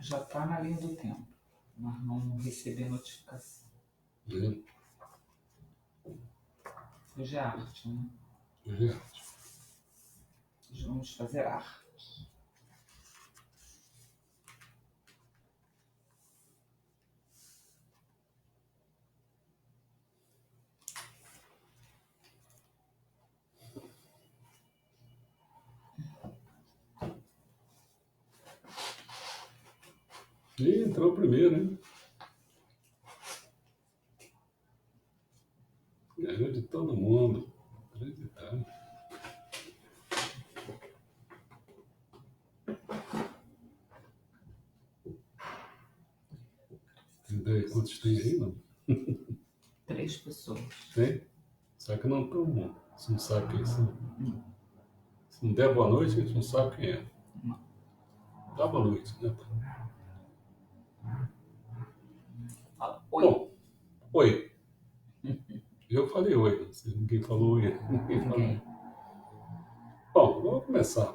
já está na linha do tempo, mas não receber notificação. Hoje é arte, né? Hoje é arte. Hoje vamos fazer arte. E entrou primeiro, hein? Ganhou de todo mundo. Acreditável. Tem ideia quantos tem aí, não? 3 pessoas. Tem? Só que não todo mundo. Você não sabe quem são. Se não der boa noite, a gente não sabe quem é. Não. Dá boa noite, né? Fala, oi. Bom, oi. Eu falei oi, ninguém falou oi. Ninguém falou. Ninguém. Bom, vamos começar.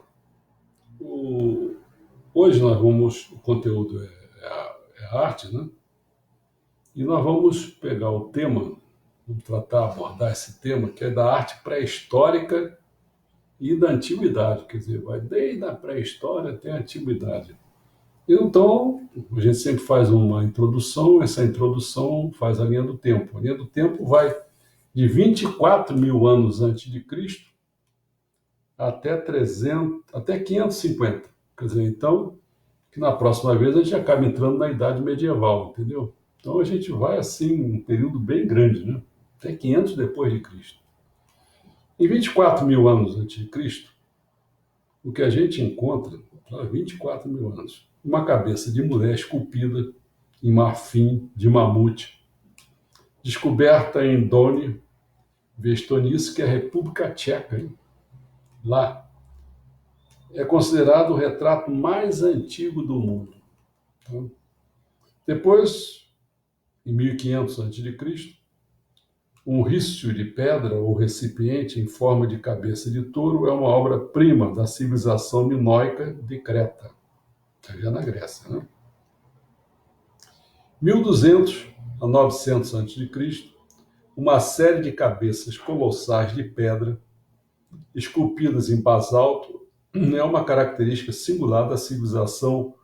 Hoje o conteúdo é a arte, né? E nós vamos pegar o tema, vamos abordar esse tema, que é da arte pré-histórica e da antiguidade, quer dizer, vai desde a pré-história até a antiguidade. Então, a gente sempre faz uma introdução, essa introdução faz a linha do tempo. A linha do tempo vai de 24 mil anos antes de Cristo até 550. Quer dizer, então, que na próxima vez a gente acaba entrando na Idade Medieval, entendeu? Então a gente vai assim, um período bem grande, né? Até 500 depois de Cristo. Em 24 mil anos antes de Cristo, o que a gente encontra, 24 mil anos, uma cabeça de mulher esculpida em marfim de mamute, descoberta em Dolní, Věstonice, que é a República Tcheca, hein? Lá. É considerado o retrato mais antigo do mundo. Então, depois, em 1500 a.C., um rício de pedra ou recipiente em forma de cabeça de touro é uma obra-prima da civilização minoica de Creta, já na Grécia, né? 1200 a 900 a.C., uma série de cabeças colossais de pedra, esculpidas em basalto, é uma característica singular da civilização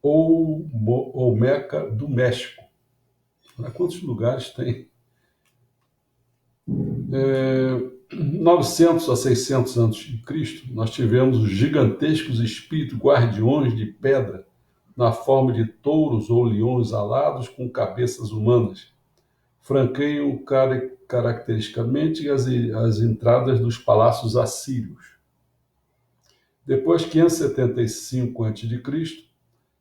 Olmeca do México. Olha quantos lugares tem. 900 a 600 a.C., nós tivemos os gigantescos espíritos guardiões de pedra na forma de touros ou leões alados com cabeças humanas. Franqueiam caracteristicamente as entradas dos palácios assírios. Depois, 575 a.C.,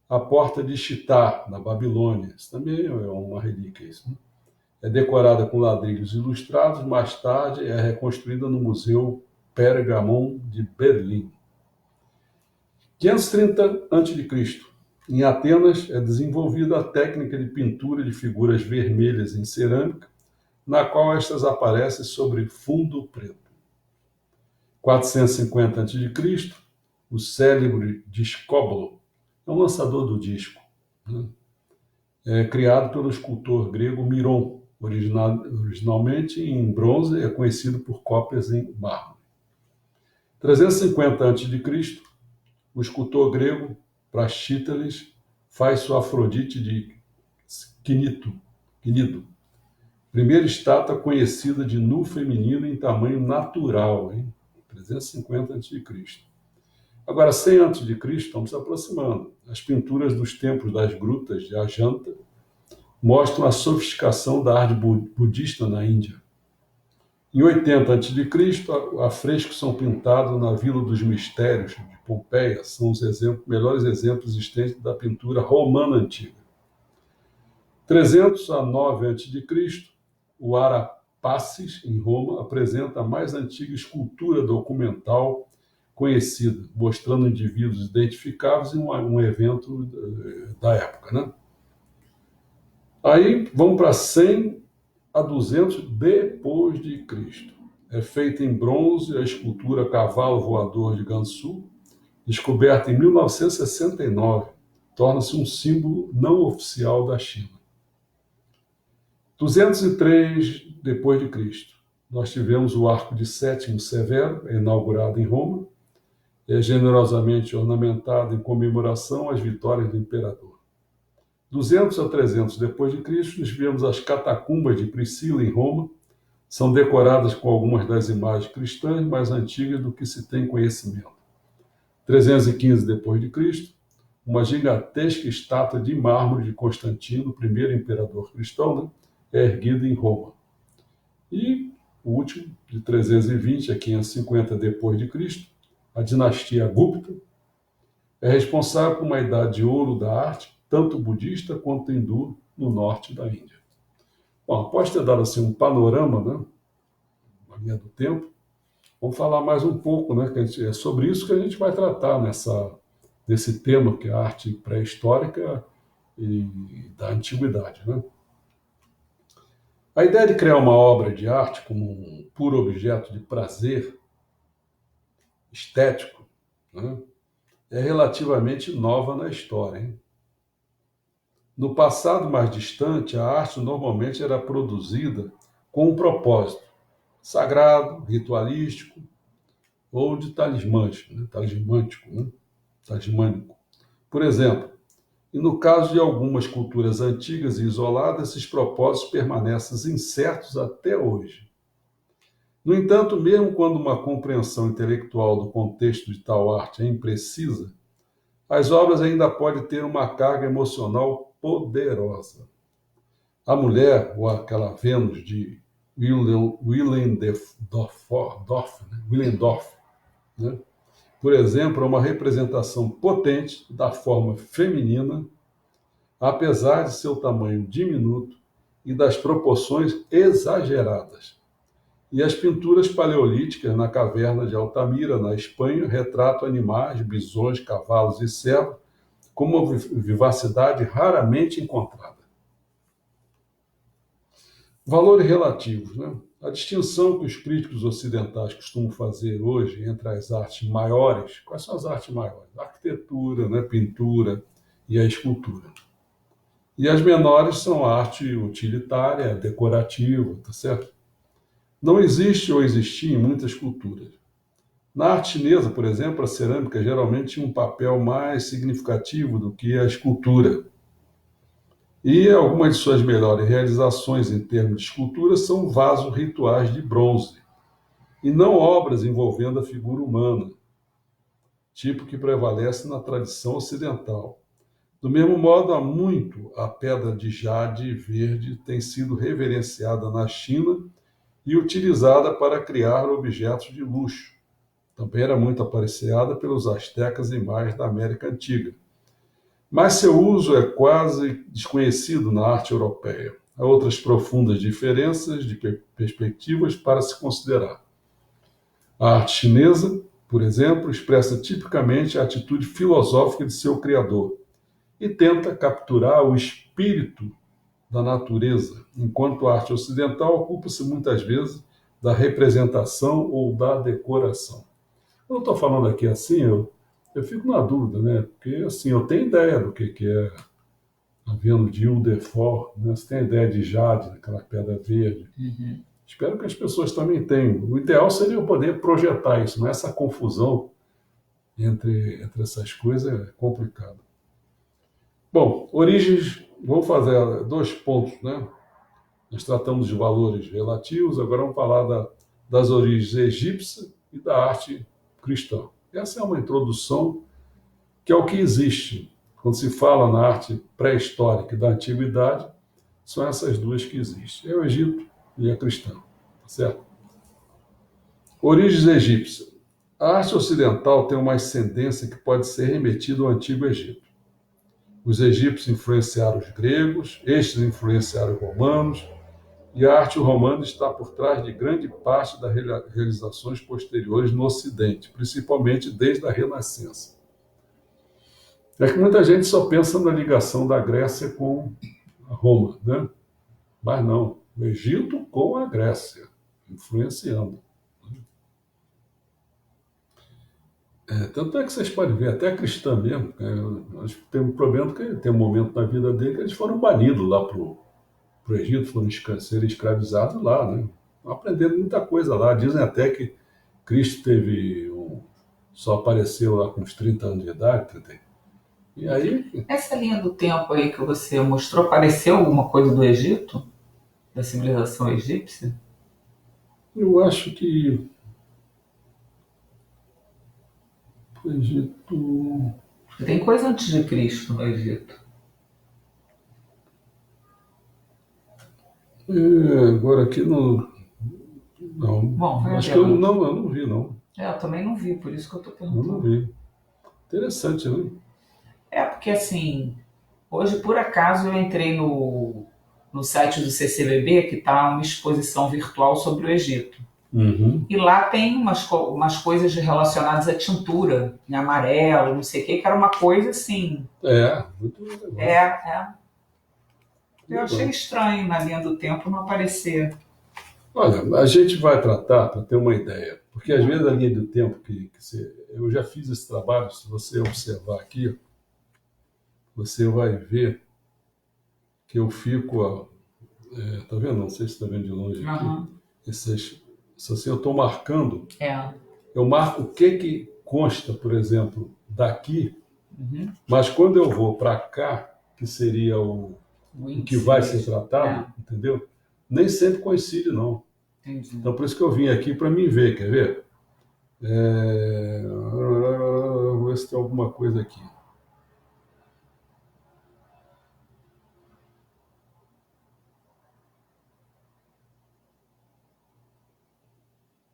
a porta de Chitar, na Babilônia. Isso também é uma relíquia, isso, né? É decorada com ladrilhos ilustrados, mais tarde é reconstruída no Museu Pergamon de Berlim. 530 a.C., em Atenas é desenvolvida a técnica de pintura de figuras vermelhas em cerâmica, na qual estas aparecem sobre fundo preto. 450 a.C., o célebre Discóbolo é um lançador do disco, né? É criado pelo escultor grego Miron, originalmente em bronze, é conhecido por cópias em mármore. 350 a.C., o escultor grego Praxíteles faz sua Afrodite de Cnido, primeira estátua conhecida de nu feminino em tamanho natural, hein? 350 a.C. Agora, 100 a.C., estamos se aproximando. As pinturas dos templos das grutas de Ajanta mostram a sofisticação da arte budista na Índia. Em 80 a.C., afrescos são pintados na Vila dos Mistérios de Pompeia, são os melhores exemplos existentes da pintura romana antiga. 300 a 9 a.C., o Arapaces, em Roma, apresenta a mais antiga escultura documental conhecida, mostrando indivíduos identificáveis em um evento da época, né? Aí vamos para 100 a 200 depois de Cristo. É feita em bronze a escultura Cavalo Voador de Gansu, descoberta em 1969. torna-se um símbolo não oficial da China. 203 depois de Cristo, nós tivemos o Arco de Sétimo Severo, inaugurado em Roma, generosamente ornamentado em comemoração às vitórias do imperador. 200 a 300 depois de Cristo, nós vemos as catacumbas de Priscila em Roma, são decoradas com algumas das imagens cristãs mais antigas do que se tem conhecimento. 315 depois de Cristo, uma gigantesca estátua de mármore de Constantino, o primeiro imperador cristão, né, é erguida em Roma. E o último, de 320 a 550 depois de Cristo, a dinastia Gupta, é responsável por uma idade de ouro da arte, tanto budista quanto hindu, no norte da Índia. Bom, após ter dado assim um panorama, né, na linha do tempo, vamos falar mais um pouco, né, é sobre isso que a gente vai tratar nesse tema, que é a arte pré-histórica e da antiguidade, né? A ideia de criar uma obra de arte como um puro objeto de prazer estético, né, é relativamente nova na história, hein? No passado mais distante, a arte normalmente era produzida com um propósito sagrado, ritualístico ou de talismânico. Por exemplo, e no caso de algumas culturas antigas e isoladas, esses propósitos permanecem incertos até hoje. No entanto, mesmo quando uma compreensão intelectual do contexto de tal arte é imprecisa, as obras ainda podem ter uma carga emocional poderosa. A mulher, ou aquela Vênus de Willendorf, né? Por exemplo, é uma representação potente da forma feminina, apesar de seu tamanho diminuto e das proporções exageradas. E as pinturas paleolíticas na caverna de Altamira, na Espanha, retratam animais, bisões, cavalos e cervos com uma vivacidade raramente encontrada. Valores relativos, né? A distinção que os críticos ocidentais costumam fazer hoje entre as artes maiores, quais são as artes maiores? A arquitetura, né? Pintura e a escultura. E as menores são a arte utilitária, decorativa, tá certo? Não existe ou existia em muitas culturas. Na arte chinesa, por exemplo, a cerâmica geralmente tinha um papel mais significativo do que a escultura. E algumas de suas melhores realizações em termos de escultura são vasos rituais de bronze, e não obras envolvendo a figura humana, tipo que prevalece na tradição ocidental. Do mesmo modo, há muito a pedra de jade verde tem sido reverenciada na China e utilizada para criar objetos de luxo. Também era muito apreciada pelos astecas e maias da América Antiga. Mas seu uso é quase desconhecido na arte europeia. Há outras profundas diferenças de perspectivas para se considerar. A arte chinesa, por exemplo, expressa tipicamente a atitude filosófica de seu criador e tenta capturar o espírito da natureza, enquanto a arte ocidental ocupa-se muitas vezes da representação ou da decoração. Eu não estou falando aqui assim, eu fico na dúvida, né? Porque assim, eu tenho ideia do que é a Vênus de Ildefort, né? Você tem ideia de jade, aquela pedra verde. Uhum. Espero que as pessoas também tenham. O ideal seria eu poder projetar isso, mas essa confusão entre essas coisas é complicado. Bom, origens, vamos fazer 2 pontos, né? Nós tratamos de valores relativos, agora vamos falar das origens egípcias e da arte cristã. Essa é uma introdução que é o que existe. Quando se fala na arte pré-histórica e da antiguidade, são essas duas que existem. É o Egito e a cristã, tá certo? Origens egípcias. A arte ocidental tem uma ascendência que pode ser remetida ao Antigo Egito. Os egípcios influenciaram os gregos, estes influenciaram os romanos, e a arte romana está por trás de grande parte das realizações posteriores no Ocidente, principalmente desde a Renascença. É que muita gente só pensa na ligação da Grécia com a Roma, né? Mas não, o Egito com a Grécia, influenciando. Tanto é que vocês podem ver, até a cristã mesmo, nós temos um problema que tem um momento na vida dele que eles foram banidos lá para o Egito, foram serem escravizados lá, né? Aprenderam muita coisa lá. Dizem até que Cristo só apareceu lá com uns 30 anos de idade, 30. E aí, Essa linha do tempo aí que você mostrou, pareceu alguma coisa do Egito? Da civilização egípcia? eu acho que o Egito. Tem coisa antes de Cristo no Egito. Agora aqui no. Não, Bom, vai acho que adiante. eu não vi, não. Eu também não vi, por isso que eu estou Eu não perguntando. vi. Interessante, né? É porque assim, hoje por acaso eu entrei no site do CCBB, que está uma exposição virtual sobre o Egito. Uhum. E lá tem umas coisas relacionadas à tintura, em amarelo, não sei o que era uma coisa assim. Muito É, legal. é. Eu achei Legal. estranho na linha do tempo não aparecer. Olha, a gente vai tratar para ter uma ideia, porque às vezes a linha do tempo eu já fiz esse trabalho, se você observar aqui, você vai ver que eu fico, ó, tá vendo? Não sei se está vendo de longe aqui. Aham. Esses, isso assim, eu estou marcando, É. eu marco o que consta, por exemplo, daqui, Uhum. mas quando eu vou para cá, que seria O o que índice vai ser mesmo. tratado, É, entendeu? Nem sempre coincide, não. entendi. Então, por isso que eu vim aqui para mim ver, quer ver? Vou ver se tem alguma coisa aqui.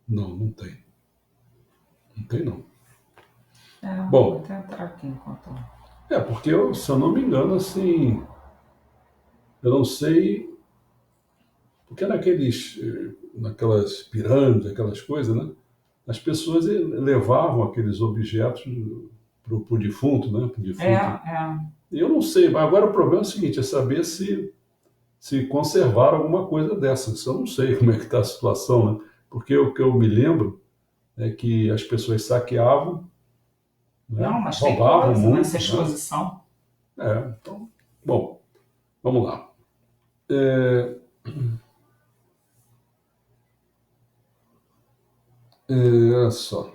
Não, não tem. Não tem, não. Vou Bom, até entrar aqui enquanto. porque se eu não me engano, assim, eu não sei, porque naquelas pirâmides, aquelas coisas, né? As pessoas levavam aqueles objetos para o defunto, né? Pro É, defunto. é. E eu não sei, mas agora o problema é o seguinte, é saber se conservaram alguma coisa dessas. Eu não sei como é que está a situação, né? Porque o que eu me lembro é que as pessoas saqueavam, Não, né? mas tem Roubavam coisa nessa muito, né? exposição. Então, bom, vamos lá. É, olha só,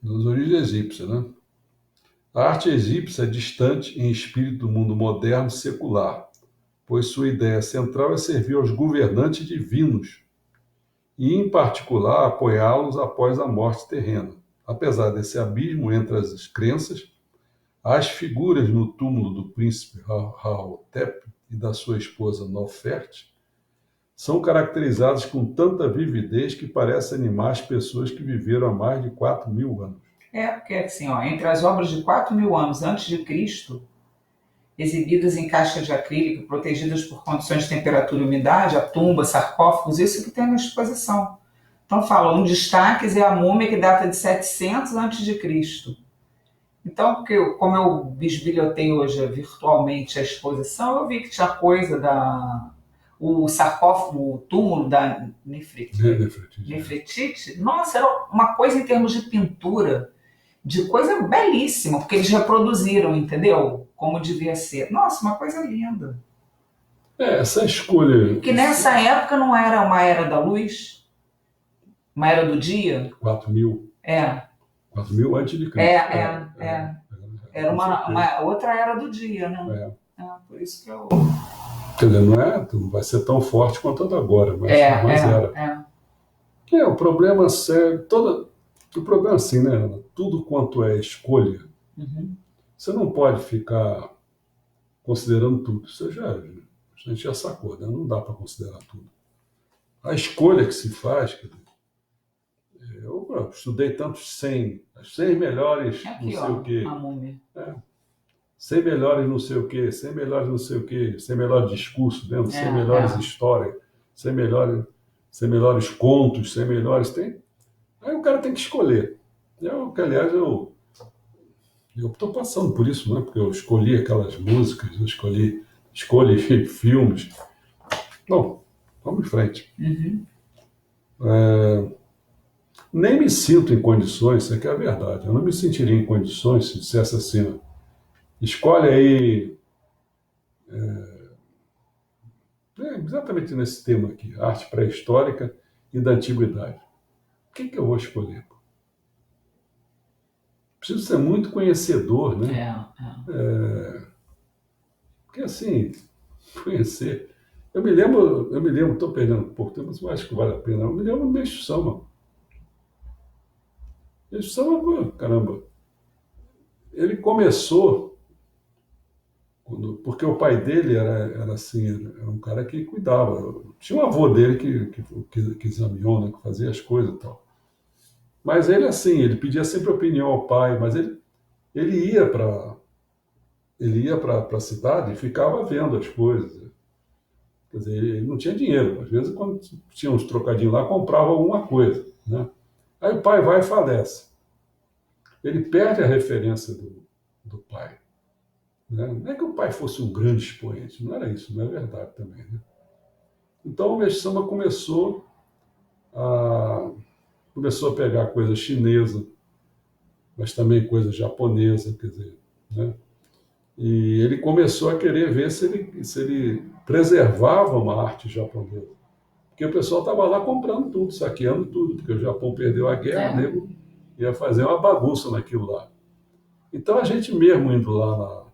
das origens egípcias, né? A arte egípcia é distante em espírito do mundo moderno secular, pois sua ideia central é servir aos governantes divinos e, em particular, apoiá-los após a morte terrena. Apesar desse abismo entre as crenças, as figuras no túmulo do príncipe Hahotep e da sua esposa Nofert são caracterizadas com tanta vividez que parece animar as pessoas que viveram há mais de 4.000 anos. É, porque assim, ó, entre as obras de 4.000 anos antes de Cristo, exibidas em caixas de acrílico, protegidas por condições de temperatura e umidade, a tumba, sarcófagos, isso que tem na exposição. Então fala, um destaque é a múmia que data de 700 antes de Cristo. Então, como eu bisbilhotei hoje virtualmente a exposição, eu vi que tinha coisa o sarcófago, o túmulo da Nefertiti. Nossa, era uma coisa em termos de pintura, de coisa belíssima, porque eles reproduziram, entendeu? Como devia ser. Nossa, uma coisa linda. Essa escolha. Que nessa época não era uma era da luz, uma era do dia. 4.000. É. 4.000 antes de É, Cristo. Era uma outra era do dia, né? Por isso que eu. Quer dizer, não vai ser tão forte quanto a da agora, mas era. O problema sério, o problema é assim, né, Ana? Tudo quanto é escolha, você não pode ficar considerando tudo. A gente já sacou, né? Não dá para considerar tudo. A escolha que se faz, quer dizer, eu estudei tantos 100, as 100 melhores, Aqui, não sei o quê. A múmia. 100 melhores não sei o quê, 100 melhores não sei o quê, 100 melhores discursos dentro, 100 melhores histórias, 100 melhores contos, 100 melhores. Aí o cara tem que escolher. Aliás, eu estou passando por isso, né? Porque eu escolhi aquelas músicas, eu escolhi filmes. Bom, vamos em frente. Nem me sinto em condições, isso aqui é a verdade. Eu não me sentiria em condições se dissesse assim, ó, escolhe aí, exatamente nesse tema aqui, arte pré-histórica e da antiguidade. O que eu vou escolher? Preciso ser muito conhecedor, né? Porque assim, conhecer. Eu me lembro, estou perdendo um pouco tempo, mas eu acho que vale a pena. Eu me lembro do Meixo Sama. Meixo Sama, caramba, ele começou, porque o pai dele era assim, era um cara que cuidava. Tinha um avô dele que examinou, né, que fazia as coisas e tal. Mas ele, assim, ele pedia sempre opinião ao pai, mas ele ia para a cidade e ficava vendo as coisas. Quer dizer, ele não tinha dinheiro. Às vezes, quando tinha uns trocadinhos lá, comprava alguma coisa, né? Aí o pai vai e falece. Ele perde a referência do pai. Né? Não é que o pai fosse um grande expoente, não era isso, não é verdade também. Né? Então o Meixo Sama começou a pegar coisa chinesa, mas também coisa japonesa, quer dizer, né? E ele começou a querer ver se ele preservava uma arte japonesa. Porque o pessoal estava lá comprando tudo, saqueando tudo, porque o Japão perdeu a guerra, o nego ia fazer uma bagunça naquilo lá. Então a gente mesmo indo lá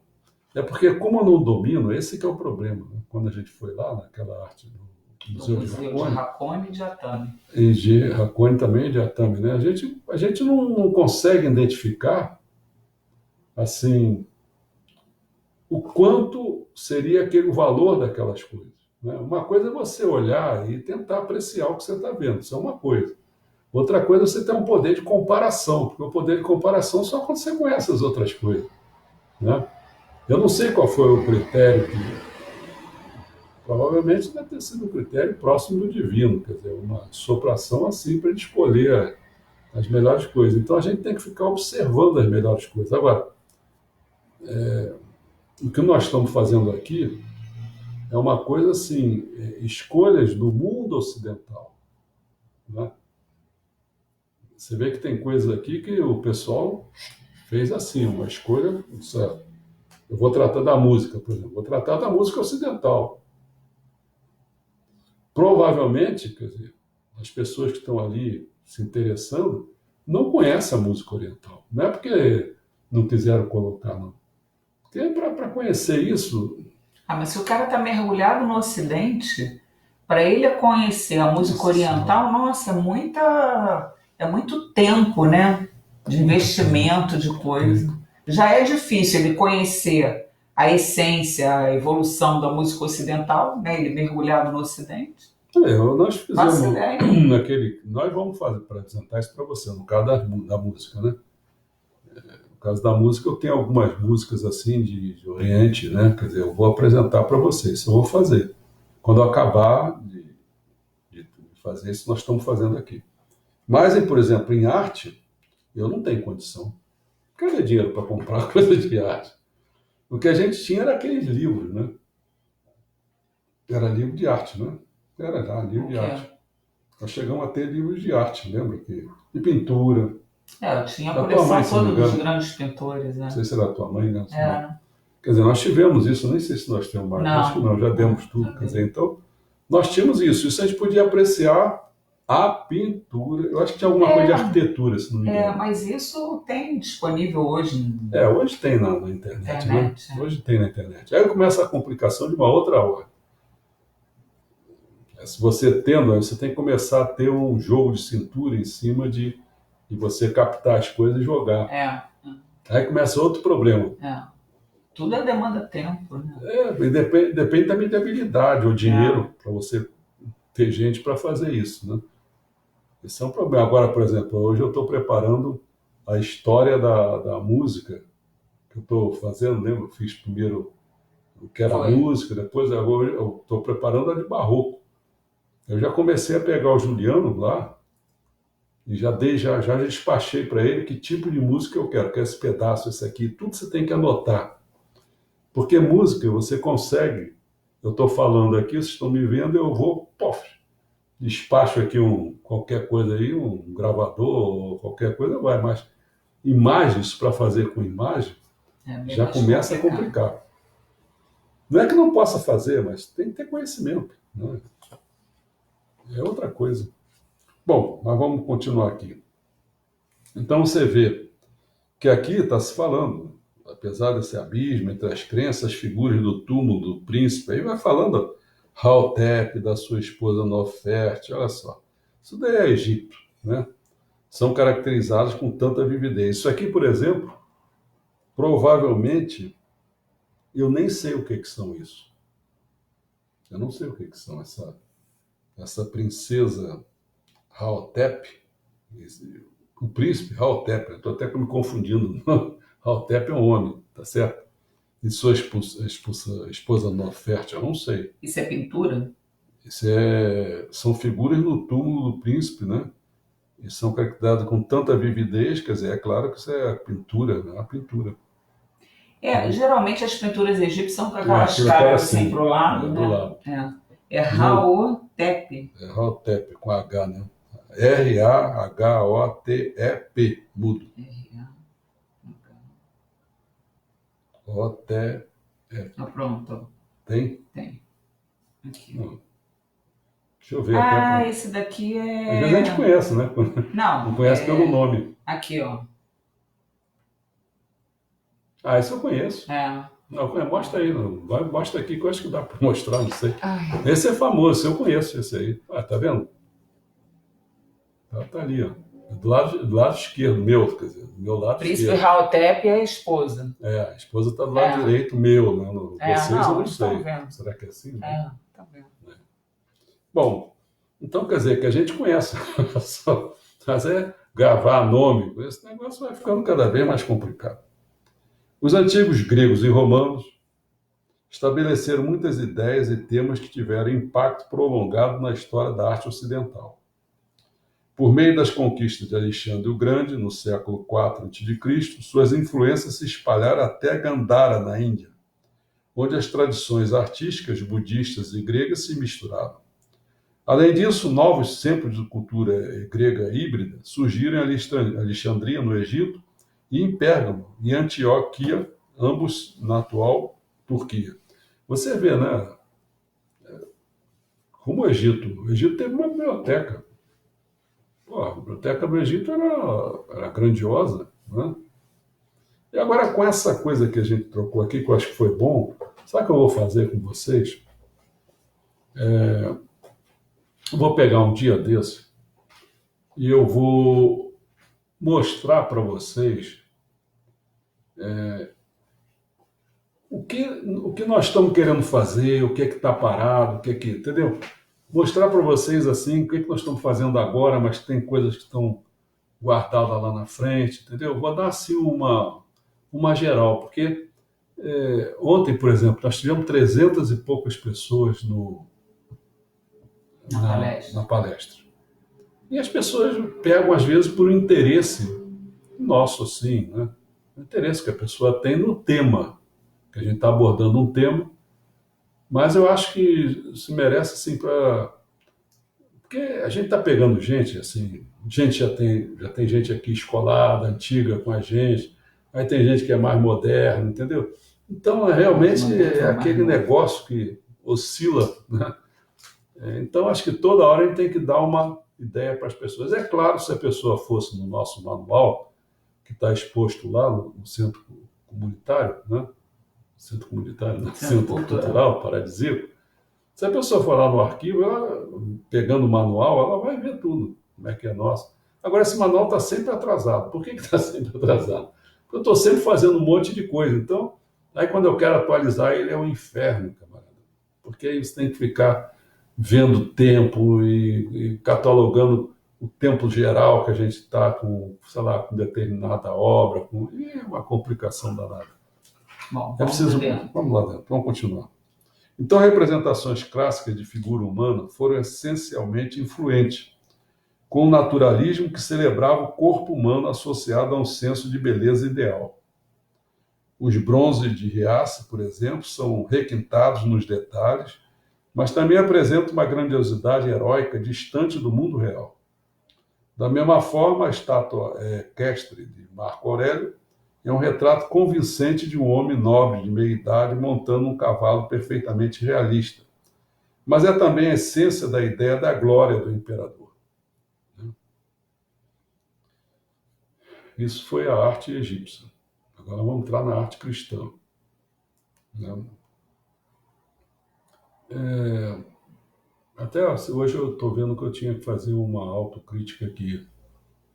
É porque como eu não domino, esse que é o problema. Né? Quando a gente foi lá naquela arte do Museu de Hakone, Hakone e de Atami. e de Hakone também, de Atami, né? A gente não consegue identificar assim o quanto seria o valor daquelas coisas. Né? Uma coisa é você olhar e tentar apreciar o que você está vendo, isso é uma coisa. Outra coisa é você ter um poder de comparação, porque o poder de comparação só quando você conhece as outras coisas. Né? Eu não sei qual foi o critério provavelmente deve ter sido um critério próximo do divino, quer dizer, uma sopração assim para ele escolher as melhores coisas. Então a gente tem que ficar observando as melhores coisas. Agora, o que nós estamos fazendo aqui é uma coisa assim, escolhas do mundo ocidental. Né? Você vê que tem coisas aqui que o pessoal fez assim, uma escolha. Eu vou tratar da música, por exemplo, vou tratar da música ocidental. Provavelmente, quer dizer, as pessoas que estão ali se interessando não conhecem a música oriental. Não é porque não quiseram colocar, não. Porque para conhecer isso. Mas se o cara está mergulhado no Ocidente, para ele conhecer a música oriental, nossa, é muito tempo, né? De investimento, de coisa. Já é difícil ele conhecer a essência, a evolução da música ocidental, né? Ele mergulhado no Ocidente. Nós fizemos nós vamos fazer para apresentar isso para você, no caso da música, né? No caso da música, eu tenho algumas músicas assim de Oriente, né? Quer dizer, eu vou apresentar para vocês, isso eu vou fazer. Quando eu acabar de fazer isso, nós estamos fazendo aqui. Mas, por exemplo, em arte, eu não tenho condição. Cadê dinheiro para comprar coisa de arte? O que a gente tinha era aqueles livros, né? Era livro de arte, né? Era já livro de arte. Nós chegamos a ter livros de arte, lembra? De pintura. Eu tinha a coleção toda dos grandes pintores. Né? Não sei se era a tua mãe, né? Quer dizer, nós tivemos isso, nem sei se nós temos mais. Não. Acho que não, já demos tudo. Quer dizer, então, nós tínhamos isso. Isso a gente podia apreciar a pintura. Eu acho que tinha alguma coisa de arquitetura, se não me engano. Mas isso tem disponível hoje. Hoje tem na internet, né? Hoje tem na internet. Aí começa a complicação de uma outra hora. Se você você tem que começar a ter um jogo de cintura em cima de você captar as coisas e jogar. Aí começa outro problema. Tudo demanda tempo. Né? Depende também de habilidade ou dinheiro para você ter gente para fazer isso. Né? Esse é um problema. Agora, por exemplo, hoje eu estou preparando a história da música que eu estou fazendo. Lembra? Eu fiz primeiro o que era música, depois agora eu estou preparando a de barroco. Eu já comecei a pegar o Juliano lá e já despachei para ele que tipo de música eu quero. Quero esse pedaço, esse aqui, tudo você tem que anotar. Porque música você consegue, eu estou falando aqui, vocês estão me vendo, eu vou, despacho aqui qualquer coisa aí, um gravador ou qualquer coisa, vai, mas imagens para fazer com imagem É bem já mais começa a complicado. complicar. Não é que não possa fazer, mas tem que ter conhecimento, né? É outra coisa. Bom, mas vamos continuar aqui. Então você vê que aqui está se falando, apesar desse abismo entre as crenças, as figuras do túmulo do príncipe, aí vai falando Haotep, da sua esposa Noferte, olha só. Isso daí é Egito, né? São caracterizados com tanta vividez. Isso aqui, por exemplo, provavelmente, eu nem sei o que são isso. Eu não sei o que são essa princesa Haotep, o príncipe Haotep, estou até me confundindo. Haotep é um homem, tá certo? E sua esposa Noferte, eu não sei. Isso é pintura? São figuras no túmulo do príncipe, né? E são caracterizadas com tanta vividez, quer dizer, é claro que isso é pintura, né? A pintura. Né? Geralmente as pinturas egípcias são com aquelas Aquilo tá caras assim assim, pro lado, do né? lado. É Não, Raotep. é Haotep, com H, né? Rahotep, mudo. Hotep, Pronto, tem? tem. Aqui. Não. Deixa eu ver até. Esse daqui Às vezes a gente conhece, né? Não, Não conhece pelo nome. Aqui, ó. Isso eu conheço. Não, mostra aí, mostra aqui que eu acho que dá para mostrar, não sei. Ai. Esse é famoso, eu conheço esse aí. Tá vendo? Tá ali, ó. Do lado esquerdo, meu, quer dizer, do meu lado Príncipe esquerdo. Haotep é a esposa. A esposa está do lado direito, meu, né? Vocês eu não sei. Vendo. Será que é assim? Né? Tá vendo. Bom, então quer dizer que a gente conhece. Mas gravar nome, esse negócio vai ficando cada vez mais complicado. Os antigos gregos e romanos estabeleceram muitas ideias e temas que tiveram impacto prolongado na história da arte ocidental. Por meio das conquistas de Alexandre o Grande, no século IV a.C., suas influências se espalharam até Gandhara, na Índia, onde as tradições artísticas budistas e gregas se misturavam. Além disso, novos centros de cultura grega híbrida surgiram em Alexandria, no Egito, e em Pérgamo, em Antioquia, ambos na atual Turquia. Você vê, né? Como o Egito teve uma biblioteca. A biblioteca do Egito era grandiosa, né? E agora, com essa coisa que a gente trocou aqui, que eu acho que foi bom, sabe o que eu vou fazer com vocês? Eu vou pegar um dia desse e eu vou mostrar para vocês o que nós estamos querendo fazer, o que é que está parado, entendeu? Mostrar para vocês assim o que nós estamos fazendo agora, mas tem coisas que estão guardadas lá na frente, entendeu? Vou dar assim uma geral, porque ontem, por exemplo, nós tivemos 300 e poucas pessoas na palestra. E as pessoas pegam, às vezes, por um interesse nosso, assim, né? O interesse que a pessoa tem no tema, que a gente está abordando um tema, mas eu acho que se merece, assim, porque a gente está pegando gente, assim, já tem gente aqui escolada, antiga com a gente, aí tem gente que é mais moderna, entendeu? Então, realmente, é aquele negócio que oscila, né? Então, acho que toda hora a gente tem que dar uma ideia para as pessoas. É claro, se a pessoa fosse no nosso manual, que está exposto lá no centro comunitário, né? Centro comunitário, não, centro cultural, paradisíaco. Se a pessoa for lá no arquivo, ela, pegando o manual, ela vai ver tudo, como é que é nosso. Agora, esse manual está sempre atrasado. Por que está sempre atrasado? Porque eu estou sempre fazendo um monte de coisa. Então, aí quando eu quero atualizar, ele é um inferno, camarada. Porque aí você tem que ficar vendo o tempo e catalogando o tempo geral que a gente está com, sei lá, com determinada obra, e é uma complicação danada. Bom, vamos lá dentro, vamos continuar. Então, representações clássicas de figura humana foram essencialmente influentes, com o naturalismo que celebrava o corpo humano associado a um senso de beleza ideal. Os bronzes de Riace, por exemplo, são requintados nos detalhes mas também apresenta uma grandiosidade heróica distante do mundo real. Da mesma forma, a estátua equestre de Marco Aurélio é um retrato convincente de um homem nobre de meia idade montando um cavalo perfeitamente realista, mas é também a essência da ideia da glória do imperador. Isso foi a arte egípcia. Agora vamos entrar na arte cristã. Até hoje eu estou vendo que eu tinha que fazer uma autocrítica aqui.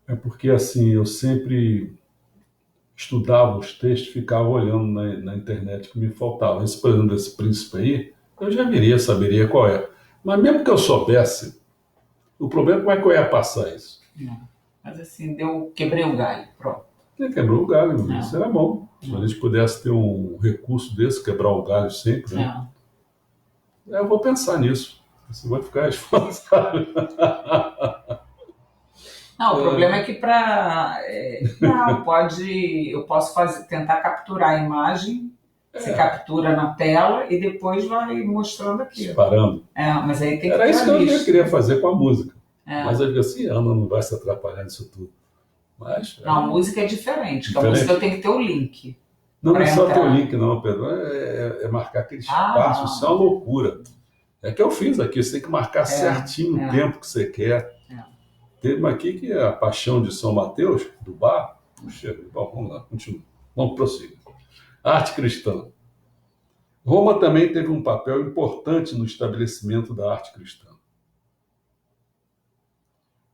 É porque assim, eu sempre estudava os textos, ficava olhando na internet que me faltava. Esse, por exemplo, desse príncipe aí, eu já viria, saberia qual é. Mas mesmo que eu soubesse, o problema é como é que eu ia passar isso. Não. Mas assim, quebrei o galho, pronto. Ele quebrou o galho, Não. isso era bom. Se a gente pudesse ter um recurso desse, quebrar o galho sempre, né? Eu vou pensar nisso. Você vai ficar responsável. Não, o problema é que não, eu posso tentar capturar a imagem, você captura na tela e depois vai mostrando aqui. Disparando. Mas aí tem que Era isso que eu lista. queria fazer com a música. Mas eu digo assim, Ana não vai se atrapalhar nisso tudo. Mas, não, a música é diferente, porque a música eu tenho que ter o link. Não é só ter o link, não, Pedro. É marcar aquele espaço, isso é uma loucura. É que eu fiz aqui, você tem que marcar certinho o tempo que você quer. Teve uma aqui que é a Paixão de São Mateus, do bar. Puxa, bom, vamos lá, continua. Vamos prosseguir. Arte cristã. Roma também teve um papel importante no estabelecimento da arte cristã.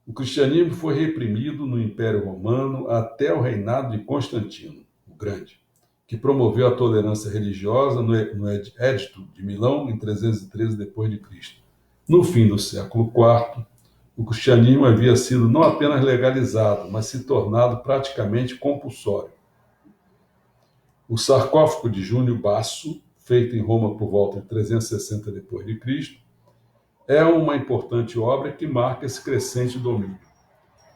O cristianismo foi reprimido no Império Romano até o reinado de Constantino, o Grande, que promoveu a tolerância religiosa no Edito de Milão em 313 d.C. No fim do século IV, o cristianismo havia sido não apenas legalizado, mas se tornado praticamente compulsório. O sarcófago de Júlio Basso, feito em Roma por volta de 360 d.C., é uma importante obra que marca esse crescente domínio.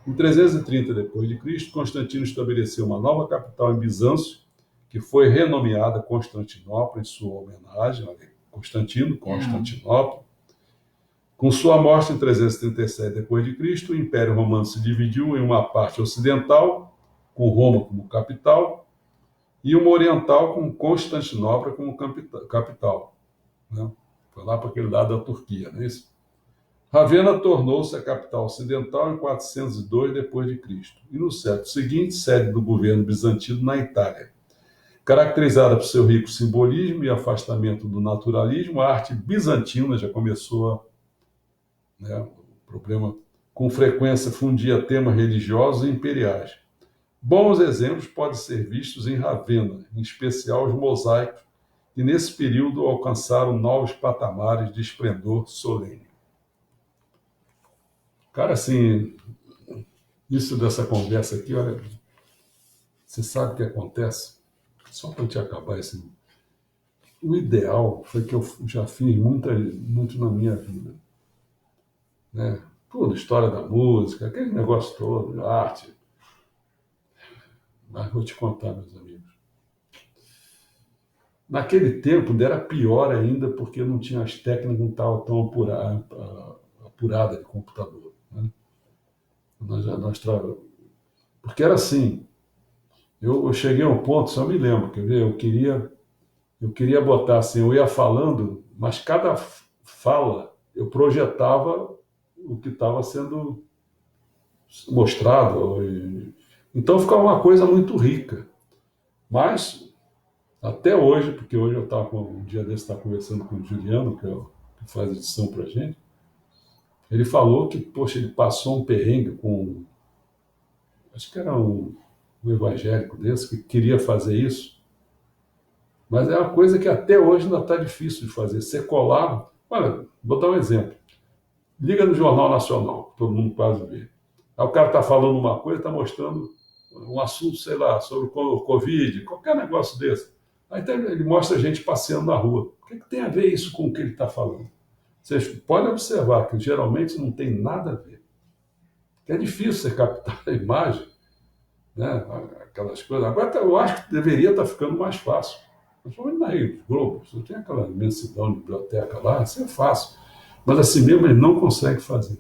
Em 330 d.C., Constantino estabeleceu uma nova capital em Bizâncio, que foi renomeada Constantinopla em sua homenagem a Constantinopla. Com sua morte em 337 d.C., o Império Romano se dividiu em uma parte ocidental, com Roma como capital, e uma oriental com Constantinopla como capital. Né? Foi lá para aquele lado da Turquia, não é isso? Ravenna tornou-se a capital ocidental em 402 d.C. e no século seguinte, sede do governo bizantino na Itália. Caracterizada por seu rico simbolismo e afastamento do naturalismo, a arte bizantina já começou o problema com frequência fundia temas religiosos e imperiais. Bons exemplos podem ser vistos em Ravenna, em especial os mosaicos, que nesse período alcançaram novos patamares de esplendor solene. Cara, assim, isso dessa conversa aqui, olha, você sabe o que acontece? Só para te acabar esse... O ideal foi que eu já fiz muito na minha vida. Né? Tudo, história da música, aquele negócio todo, arte. Mas vou te contar, meus amigos. Naquele tempo era pior ainda porque não tinha as técnicas, não estavam tão apuradas de computador. Né? Porque era assim, eu cheguei a um ponto, só me lembro, quer ver? Eu queria botar assim, eu ia falando, mas cada fala eu projetava o que estava sendo mostrado. Então ficava uma coisa muito rica. Mas, até hoje, porque hoje eu estava um dia desse, estava conversando com o Juliano, que faz edição para a gente, ele falou que, poxa, ele passou um perrengue com, acho que era um evangélico desse, que queria fazer isso, mas é uma coisa que até hoje ainda está difícil de fazer. Ser colado, olha, vou dar um exemplo. Liga no Jornal Nacional, todo mundo quase vê. Aí o cara está falando uma coisa, está mostrando um assunto, sei lá, sobre o Covid, qualquer negócio desse. Aí ele mostra a gente passeando na rua. O que tem a ver isso com o que ele está falando? Vocês podem observar que geralmente não tem nada a ver. É difícil você captar a imagem, né? Aquelas coisas. Agora eu acho que deveria estar ficando mais fácil. Principalmente na Rede Globo, você tem aquela imensidão de biblioteca lá, isso é fácil. Mas assim mesmo ele não consegue fazer.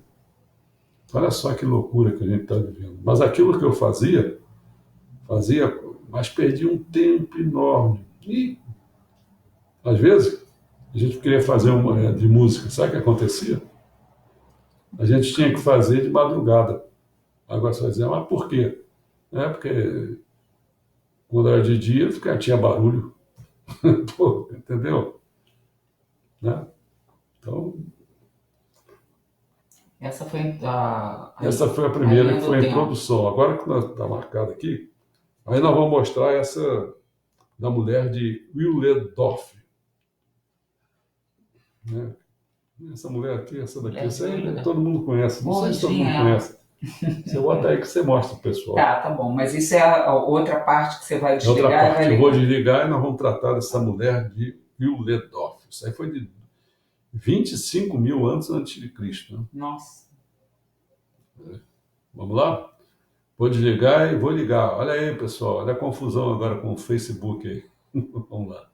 Olha só que loucura que a gente está vivendo. Mas aquilo que eu fazia, mas perdi um tempo enorme. E, às vezes, a gente queria fazer uma de música. Sabe o que acontecia? A gente tinha que fazer de madrugada. Agora você vai dizer, mas por quê? É porque quando era de dia, tinha barulho. Pô, entendeu? Né? Então, Essa foi essa foi a a primeira linha que do foi a tempo. introdução. Agora que está marcado aqui, aí nós vamos mostrar essa da mulher de Willedorf. Né? Essa mulher aqui, essa daqui, Mulher de essa aí Wilda. todo mundo conhece. Não sei se todo Gordinha mundo ela. conhece. Você bota aí que você mostra pro pessoal. Tá bom. Mas isso é a outra parte que você vai É outra desligar e vai parte. Eu vou ligar. desligar e nós vamos tratar dessa mulher de Willedorf. Isso aí foi de 25 mil antes de Cristo. Né? Nossa. Vamos lá? Vou desligar e vou ligar. Olha aí, pessoal. Olha a confusão agora com o Facebook aí. Vamos lá.